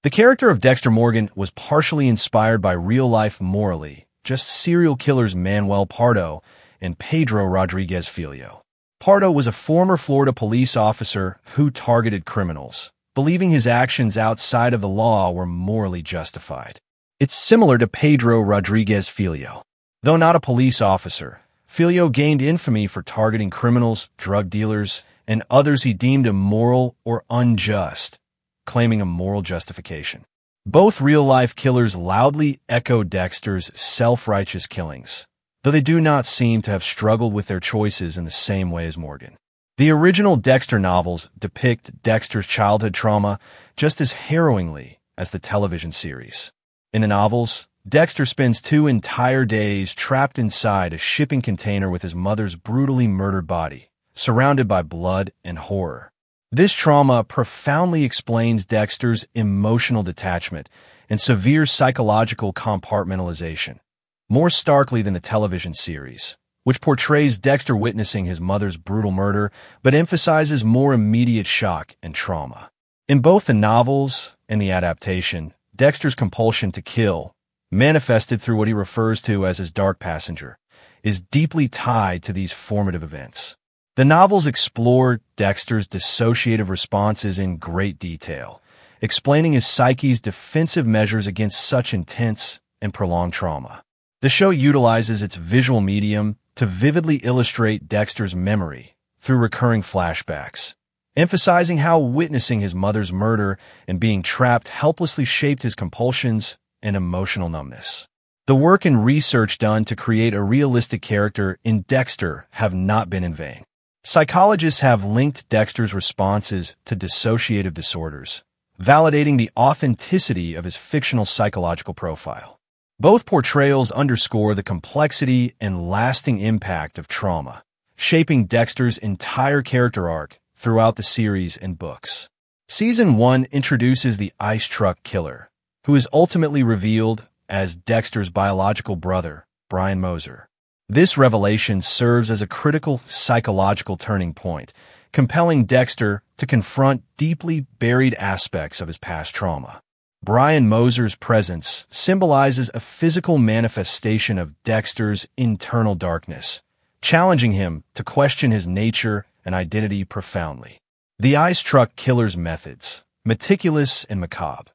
The character of Dexter Morgan was partially inspired by real-life morally, just serial killers Manuel Pardo and Pedro Rodrigues Filho. Pardo was a former Florida police officer who targeted criminals, believing his actions outside of the law were morally justified. It's similar to Pedro Rodrigues Filho. Though not a police officer, Filho gained infamy for targeting criminals, drug dealers, and others he deemed immoral or unjust, claiming a moral justification. Both real-life killers loudly echo Dexter's self-righteous killings, though they do not seem to have struggled with their choices in the same way as Morgan. The original Dexter novels depict Dexter's childhood trauma just as harrowingly as the television series. In the novels, Dexter spends 2 entire days trapped inside a shipping container with his mother's brutally murdered body, surrounded by blood and horror. This trauma profoundly explains Dexter's emotional detachment and severe psychological compartmentalization, more starkly than the television series, which portrays Dexter witnessing his mother's brutal murder but emphasizes more immediate shock and trauma. In both the novels and the adaptation, Dexter's compulsion to kill, manifested through what he refers to as his dark passenger, is deeply tied to these formative events. The novels explore Dexter's dissociative responses in great detail, explaining his psyche's defensive measures against such intense and prolonged trauma. The show utilizes its visual medium to vividly illustrate Dexter's memory through recurring flashbacks, emphasizing how witnessing his mother's murder and being trapped helplessly shaped his compulsions and emotional numbness. The work and research done to create a realistic character in Dexter have not been in vain. Psychologists have linked Dexter's responses to dissociative disorders, validating the authenticity of his fictional psychological profile. Both portrayals underscore the complexity and lasting impact of trauma, shaping Dexter's entire character arc throughout the series and books. Season 1 introduces the ice truck killer, who is ultimately revealed as Dexter's biological brother, Brian Moser. This revelation serves as a critical psychological turning point, compelling Dexter to confront deeply buried aspects of his past trauma. Brian Moser's presence symbolizes a physical manifestation of Dexter's internal darkness, challenging him to question his nature and identity profoundly. The ice truck killer's methods, meticulous and macabre,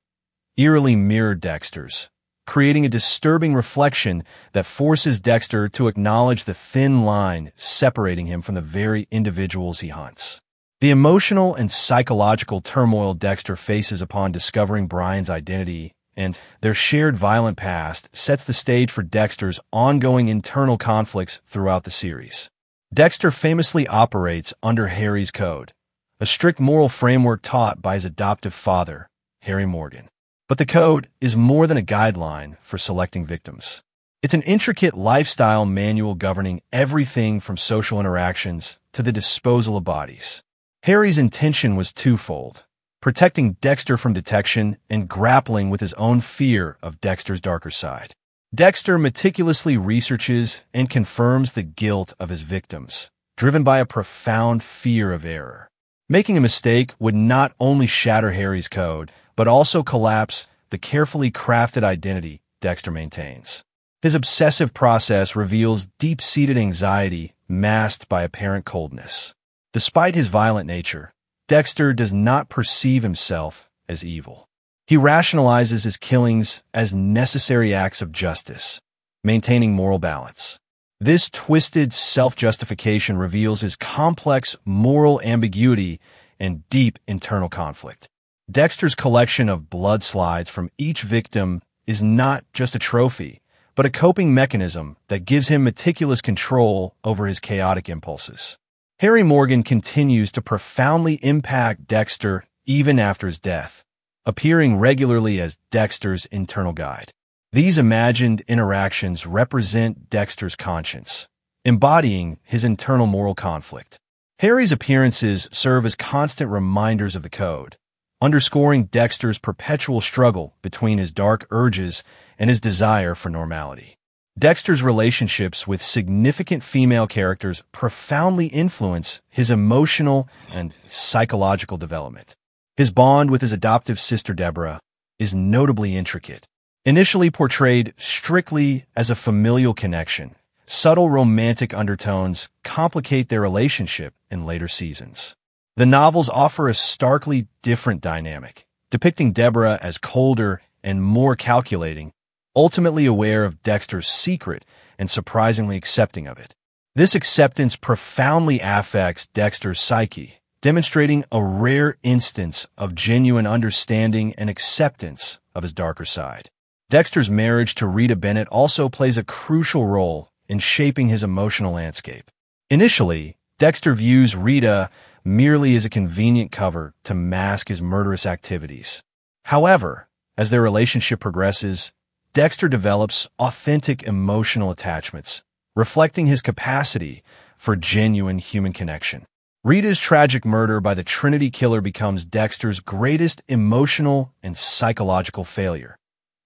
eerily mirror Dexter's, creating a disturbing reflection that forces Dexter to acknowledge the thin line separating him from the very individuals he hunts. The emotional and psychological turmoil Dexter faces upon discovering Brian's identity and their shared violent past sets the stage for Dexter's ongoing internal conflicts throughout the series. Dexter famously operates under Harry's Code, a strict moral framework taught by his adoptive father, Harry Morgan. But the code is more than a guideline for selecting victims. It's an intricate lifestyle manual governing everything from social interactions to the disposal of bodies. Harry's intention was twofold: protecting Dexter from detection and grappling with his own fear of Dexter's darker side. Dexter meticulously researches and confirms the guilt of his victims, driven by a profound fear of error. Making a mistake would not only shatter Harry's code, but also collapse the carefully crafted identity Dexter maintains. His obsessive process reveals deep-seated anxiety masked by apparent coldness. Despite his violent nature, Dexter does not perceive himself as evil. He rationalizes his killings as necessary acts of justice, maintaining moral balance. This twisted self-justification reveals his complex moral ambiguity and deep internal conflict. Dexter's collection of blood slides from each victim is not just a trophy, but a coping mechanism that gives him meticulous control over his chaotic impulses. Harry Morgan continues to profoundly impact Dexter even after his death, appearing regularly as Dexter's internal guide. These imagined interactions represent Dexter's conscience, embodying his internal moral conflict. Harry's appearances serve as constant reminders of the code, underscoring Dexter's perpetual struggle between his dark urges and his desire for normality. Dexter's relationships with significant female characters profoundly influence his emotional and psychological development. His bond with his adoptive sister Deborah, is notably intricate. Initially portrayed strictly as a familial connection, subtle romantic undertones complicate their relationship in later seasons. The novels offer a starkly different dynamic, depicting Deborah as colder and more calculating, ultimately aware of Dexter's secret and surprisingly accepting of it. This acceptance profoundly affects Dexter's psyche, demonstrating a rare instance of genuine understanding and acceptance of his darker side. Dexter's marriage to Rita Bennett also plays a crucial role in shaping his emotional landscape. Initially, Dexter views Rita merely as a convenient cover to mask his murderous activities. However, as their relationship progresses, Dexter develops authentic emotional attachments, reflecting his capacity for genuine human connection. Rita's tragic murder by the Trinity Killer becomes Dexter's greatest emotional and psychological failure,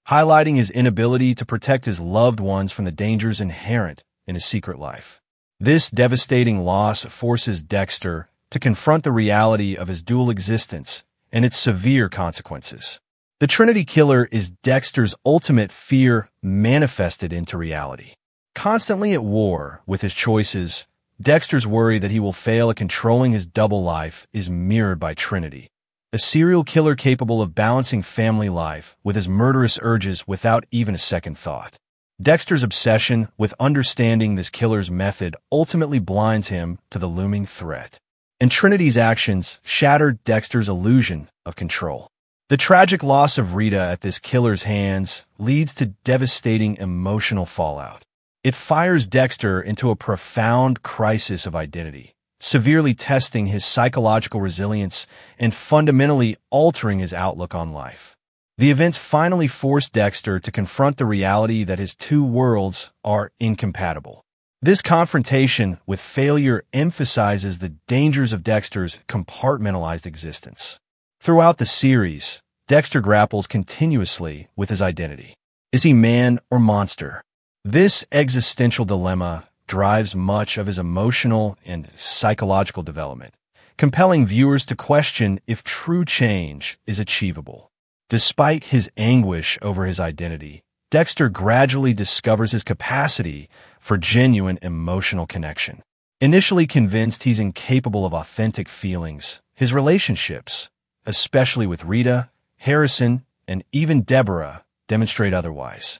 highlighting his inability to protect his loved ones from the dangers inherent in his secret life. This devastating loss forces Dexter to confront the reality of his dual existence and its severe consequences. The Trinity Killer is Dexter's ultimate fear manifested into reality. Constantly at war with his choices, Dexter's worry that he will fail at controlling his double life is mirrored by Trinity, a serial killer capable of balancing family life with his murderous urges without even a second thought. Dexter's obsession with understanding this killer's method ultimately blinds him to the looming threat, and Trinity's actions shatter Dexter's illusion of control. The tragic loss of Rita at this killer's hands leads to devastating emotional fallout. It fires Dexter into a profound crisis of identity, severely testing his psychological resilience and fundamentally altering his outlook on life. The events finally force Dexter to confront the reality that his two worlds are incompatible. This confrontation with failure emphasizes the dangers of Dexter's compartmentalized existence. Throughout the series, Dexter grapples continuously with his identity. Is he man or monster? This existential dilemma drives much of his emotional and psychological development, compelling viewers to question if true change is achievable. Despite his anguish over his identity, Dexter gradually discovers his capacity for genuine emotional connection. Initially convinced he's incapable of authentic feelings, his relationships, especially with Rita, Harrison, and even Deborah, demonstrate otherwise.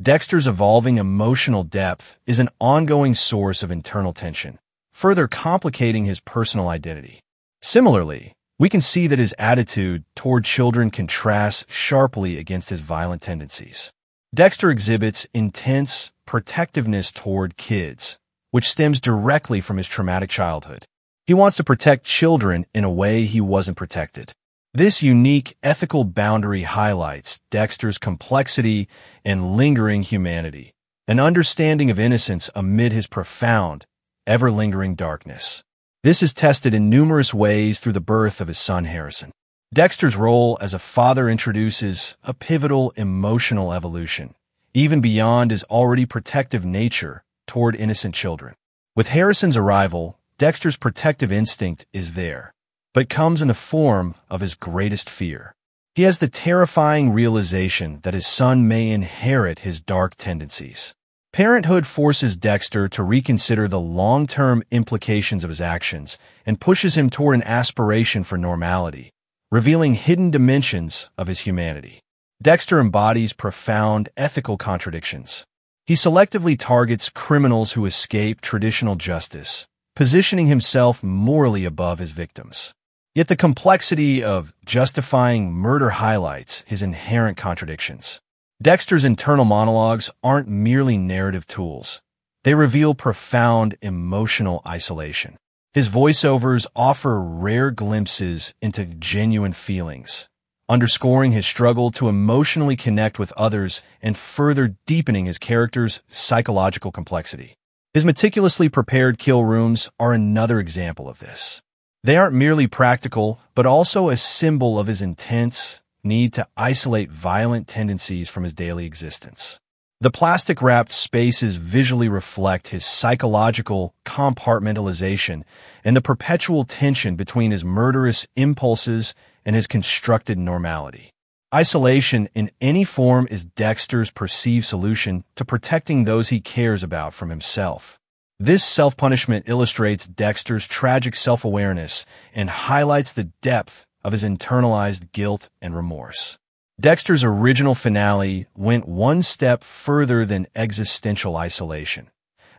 Dexter's evolving emotional depth is an ongoing source of internal tension, further complicating his personal identity. Similarly, we can see that his attitude toward children contrasts sharply against his violent tendencies. Dexter exhibits intense protectiveness toward kids, which stems directly from his traumatic childhood. He wants to protect children in a way he wasn't protected. This unique ethical boundary highlights Dexter's complexity and lingering humanity, an understanding of innocence amid his profound, ever-lingering darkness. This is tested in numerous ways through the birth of his son Harrison. Dexter's role as a father introduces a pivotal emotional evolution, even beyond his already protective nature toward innocent children. With Harrison's arrival, Dexter's protective instinct is there, but comes in the form of his greatest fear. He has the terrifying realization that his son may inherit his dark tendencies. Parenthood forces Dexter to reconsider the long-term implications of his actions and pushes him toward an aspiration for normality, revealing hidden dimensions of his humanity. Dexter embodies profound ethical contradictions. He selectively targets criminals who escape traditional justice, positioning himself morally above his victims. Yet the complexity of justifying murder highlights his inherent contradictions. Dexter's internal monologues aren't merely narrative tools. They reveal profound emotional isolation. His voiceovers offer rare glimpses into genuine feelings, underscoring his struggle to emotionally connect with others and further deepening his character's psychological complexity. His meticulously prepared kill rooms are another example of this. They aren't merely practical, but also a symbol of his intense need to isolate violent tendencies from his daily existence. The plastic-wrapped spaces visually reflect his psychological compartmentalization and the perpetual tension between his murderous impulses and his constructed normality. Isolation in any form is Dexter's perceived solution to protecting those he cares about from himself. This self-punishment illustrates Dexter's tragic self-awareness and highlights the depth of his internalized guilt and remorse. Dexter's original finale went one step further than existential isolation,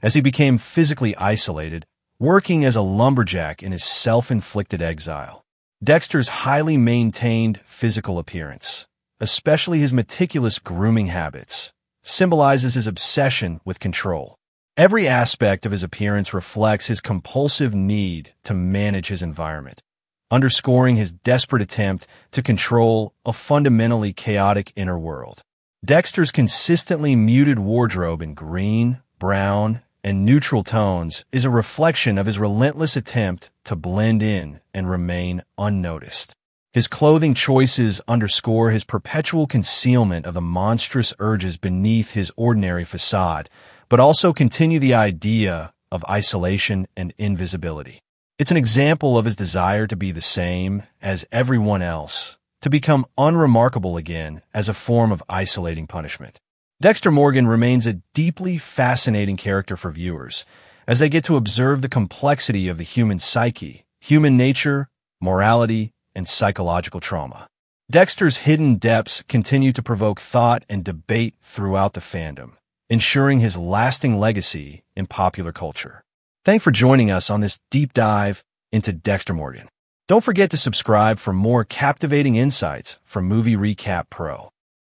as he became physically isolated, working as a lumberjack in his self-inflicted exile. Dexter's highly maintained physical appearance, especially his meticulous grooming habits, symbolizes his obsession with control. Every aspect of his appearance reflects his compulsive need to manage his environment, underscoring his desperate attempt to control a fundamentally chaotic inner world. Dexter's consistently muted wardrobe in green, brown, and neutral tones is a reflection of his relentless attempt to blend in and remain unnoticed. His clothing choices underscore his perpetual concealment of the monstrous urges beneath his ordinary facade, but also continue the idea of isolation and invisibility. It's an example of his desire to be the same as everyone else, to become unremarkable again as a form of isolating punishment. Dexter Morgan remains a deeply fascinating character for viewers, as they get to observe the complexity of the human psyche, human nature, morality, and psychological trauma. Dexter's hidden depths continue to provoke thought and debate throughout the fandom, ensuring his lasting legacy in popular culture. Thanks for joining us on this deep dive into Dexter Morgan. Don't forget to subscribe for more captivating insights from Movie Recap Pro.